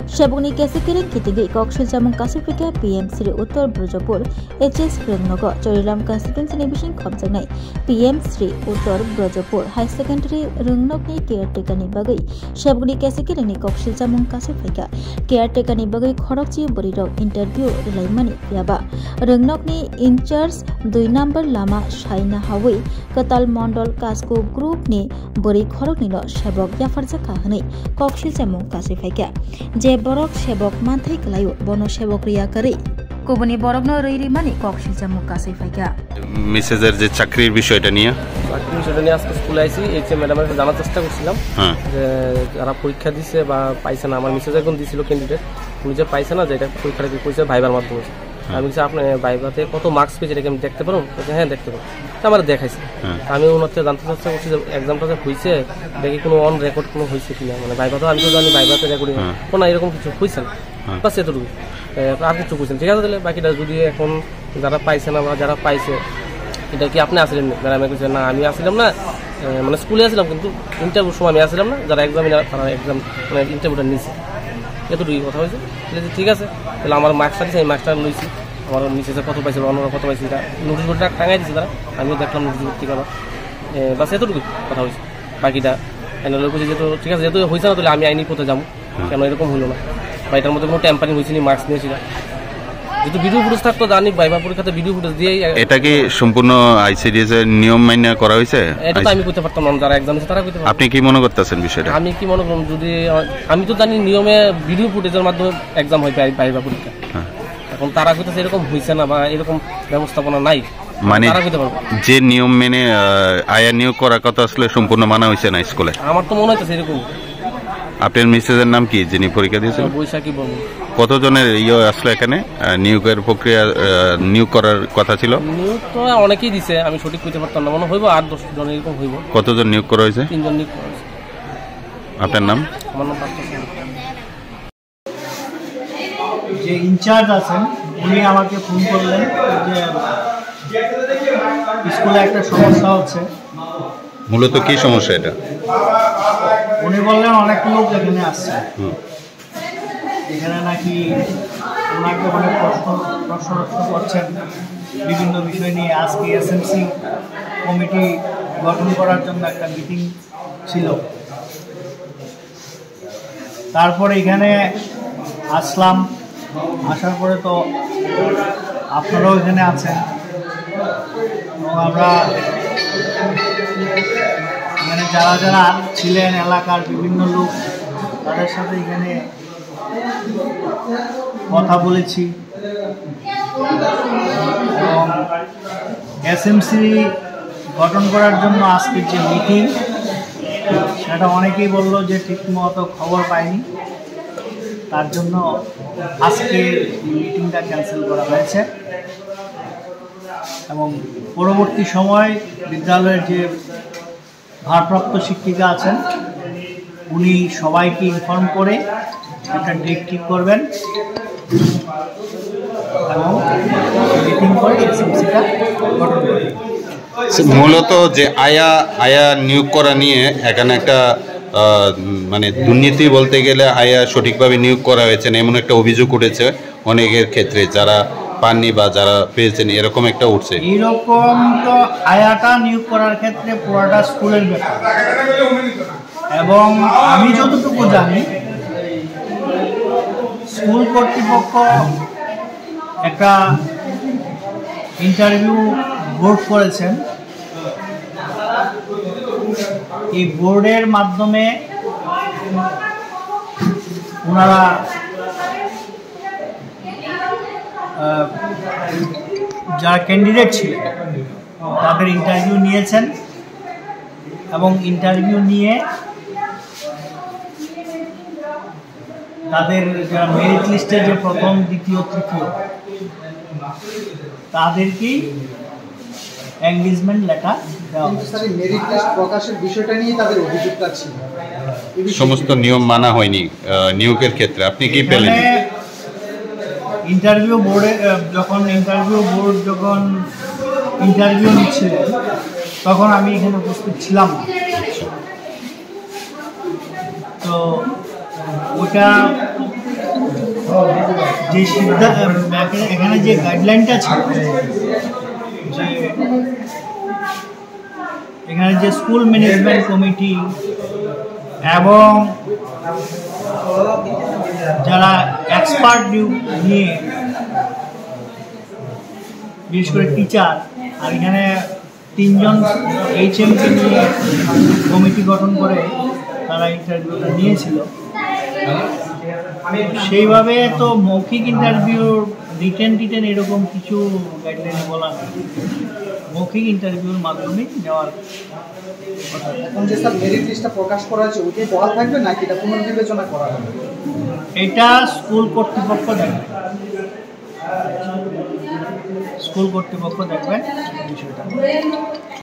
Shabuni Kasikirin Kitigi, Kokshil Jamung Kasifika, PM3 Uttar Brojapur, HS Rungnogo, Chorilam Kasipin Television Komsanai, PM3 Uttar Brojapur, High Secondary Rungnogni, Caretaker Nibagai, Shabuni Kasikirin, Kokshil Jamung Kasifika, Caretaker Nibagai, Korokji Burido, Interview, Laimani, Yaba, Rungnogni, Incharge, 2 number Lama, Shaina Hawi, Katal Mondol, Kasko Group ni, Buri Koroknino, Shabok Yafarza Kahani, Kokshil Jamung Kasifika. যে বরক সেবক মানথাই কলায়ো বন সেবক রিয়া করে কোবনি বরক ন রইরি মানে কক্সিল জামু কাছে ফাইকা মেসেজের যে চাকরির বিষয়টা নিয়ে আজকে স্কুলে আইছি এইচ এম ম্যাডামের কাছে জানার চেষ্টা করছিলাম যে যারা পরীক্ষা দিছে বা পাইছে না আমার মেসেজ এখন দিছিল ক্যান্ডিডেট উনি যে পাইছে না যে এটা পরীক্ষাটা কি কইছে ভাইবার মাধ্যমে আমি বলছি আপনি ভাইবাতে কত মার্কস পেয়েছে এটা আমি দেখতে পারো হ্যাঁ দেখতে পারো আমার দেখাইছে আমি ওনার থেকে জানতে চেষ্টা করছি যে এক্সামটা যে হয়েছে দেখি কোনো অন রেকর্ড কোনো হয়েছে কিনা মানে ভাইবাতেও আমি তো জানি ভাইবাতে রেকর্ডিং কোনো এরকম কিছু হয়েছে না বাস এতটুকু আর কিছু বুঝছেন ঠিক আছে তাহলে বাকিটা যদি এখন যারা পাইছে না বা যারা পাইছে এটা কি আপনি আসলেন ম্যাডামে কিছু না আমি আসলাম না মানে স্কুলে আসলাম কিন্তু ইন্টারভিউর সময় আমি আসলাম না যারা এক্সামিনার তারা এক্সাম মানে ইন্টারভিউটা নিয়েছে এতটুকুই কথা হয়েছে ঠিক আছে তাহলে আমার মার্কসটা দিয়েছে আমি মার্কসটা লইছি আমার নিচেছে কত পাইছে অন্যরা কত পাইছে এটা নোটিশ বোর্ডটা টাঙাই দিচ্ছে তারা আমিও দেখলাম নোটিশ বোর্ড থেকে আবার বাস এতটুকুই কথা হয়েছে বাকিটা ফাইনাল করছি যেহেতু ঠিক আছে যেহেতু হয়েছে না তাহলে আমি আইনি কোথায় যাবো কেন এরকম হইলো না বা এটার মধ্যে কোনো ট্যাম্পারিং হয়েছে নি মার্কস নিয়েছিল যেহেতু ভিডিও ফুটেজ থাকতো জানি ভাইবা পরীক্ষাতে ভিডিও ফুটেজ দিয়েই এটা কি সম্পূর্ণ আইসিডিএস এর নিয়ম মাইনে করা হয়েছে এটা তো আমি করতে পারতাম না যারা এক্সাম দিচ্ছে তারা করতে পারবে আপনি কি মনে করতেছেন বিষয়টা আমি কি মনে করলাম যদি আমি তো জানি নিয়মে ভিডিও ফুটেজের মাধ্যমে এক্সাম হয় ভাইবা পরীক্ষা এখন তারা করতেছে এরকম হয়েছে না বা এরকম ব্যবস্থাপনা নাই মানে যে নিয়ম মেনে আয়া নিয়োগ করার কথা আসলে সম্পূর্ণ মানা হয়েছে না স্কুলে আমার তো মনে হচ্ছে এরকম আপনার মিসেজের নাম কি যিনি পরীক্ষা দিয়েছিলেন বৈশাখী বর্মন কতজনের আসলে এখানে নিয়োগের প্রক্রিয়া নিয়োগ করার কথা ছিল নিয়োগ তো অনেকেই দিছে আমি সঠিক কইতে পারতাম না মনে হইব 8-10 জন এরকম হইব কতজন নিয়োগ করা হয়েছে 3 জন নিয়োগ করা হয়েছে আপনার নাম আমার নাম পার্থ যে ইনচার্জ আছেন উনি আমাকে ফোন করলেন যে স্কুলে একটা সমস্যা হচ্ছে মূলত কি সমস্যা এটা উনি বললেন অনেক লোক এখানে আসছে এখানে নাকি ওনাকে অনেক প্রশ্ন করছেন বিভিন্ন বিষয় নিয়ে আজকে এসএমসি কমিটি গঠন করার জন্য একটা মিটিং ছিল তারপরে এখানে আসলাম আসার পরে তো আপনারাও এখানে আছেন এবং আমরা এখানে যারা যারা ছিলেন এলাকার বিভিন্ন লোক তাদের সাথে এখানে কথা বলেছি এবং এসএমসি গঠন করার জন্য আজকের যে মিটিং সেটা অনেকেই বললো যে ঠিকমতো খবর পায়নি তার জন্য আজকের মিটিংটা ক্যান্সেল করা হয়েছে এবং পরবর্তী সময় বিদ্যালয়ের যে ভারপ্রাপ্ত শিক্ষিকা আছেন উনি সবাইকে ইনফর্ম করে একটা ডেট ঠিক করবেন এবং মিটিং করে এসএমসিটা গঠন করবেন মূলত যে আয়া নিয়োগ করা নিয়ে এখানে একটা মানে দুর্নীতি বলতে গেলে আয়া সঠিকভাবে নিয়োগ করা হয়েছে না এমন একটা অভিযোগ উঠেছে অনেকের ক্ষেত্রে যারা পাননি বা যারা পেয়েছেন এরকম একটা উঠছে এরকম তো আয়াটা নিয়োগ করার ক্ষেত্রে পুরোটা স্কুলের ব্যাপার এবং আমি যতটুকু জানি স্কুল কর্তৃপক্ষ একটা ইন্টারভিউ বোর্ড করেছেন এই বোর্ডের মাধ্যমে ওনারা যারা ক্যান্ডিডেট ছিলেন তাদের ইন্টারভিউ নিয়েছেন এবং ইন্টারভিউ নিয়ে তাদের যারা মেরিট লিস্টের যে প্রথম দ্বিতীয় তৃতীয় তাদেরকেই এনগেজমেন্ট লেটার দেওয়া হয়েছে মেরিট লিস্ট প্রকাশের বিষয়টা নিয়ে তাদের অভিযোগটা ছিল সমস্ত নিয়ম মানা হয়নি নিয়োগের ক্ষেত্রে আপনি কি পেলেন ইন্টারভিউ বোর্ডে যখন ইন্টারভিউ নিচ্ছিলেন তখন আমি এখানে উপস্থিত ছিলাম তো ওটা যে এখানে যে গাইডলাইনটা ছিল যে এখানে যে স্কুল ম্যানেজমেন্ট কমিটি এবং যারা এক্সপার্ট নিয়ে বিশেষ করে টিচার, আর এখানে 3 জন HMকে নিয়ে কমিটি গঠন করে তারা ইন্টারভিউটা নিয়েছিল। সেইভাবে তো মৌখিক ইন্টারভিউ রিটেন এরকম কিছু গাইডলাইন বলা নেই, মৌখিক ইন্টারভিউর মাধ্যমে নেওয়ার কথা। এখন যে স্যার মেরিট লিস্টটা প্রকাশ করা হয়েছে ওইটাই বহাল থাকবে নাকি এটা পুনর্বিবেচনা করা হবে? এটা স্কুল কর্তৃপক্ষ দেখবে, স্কুল কর্তৃপক্ষ দেখবেন বিষয়টা।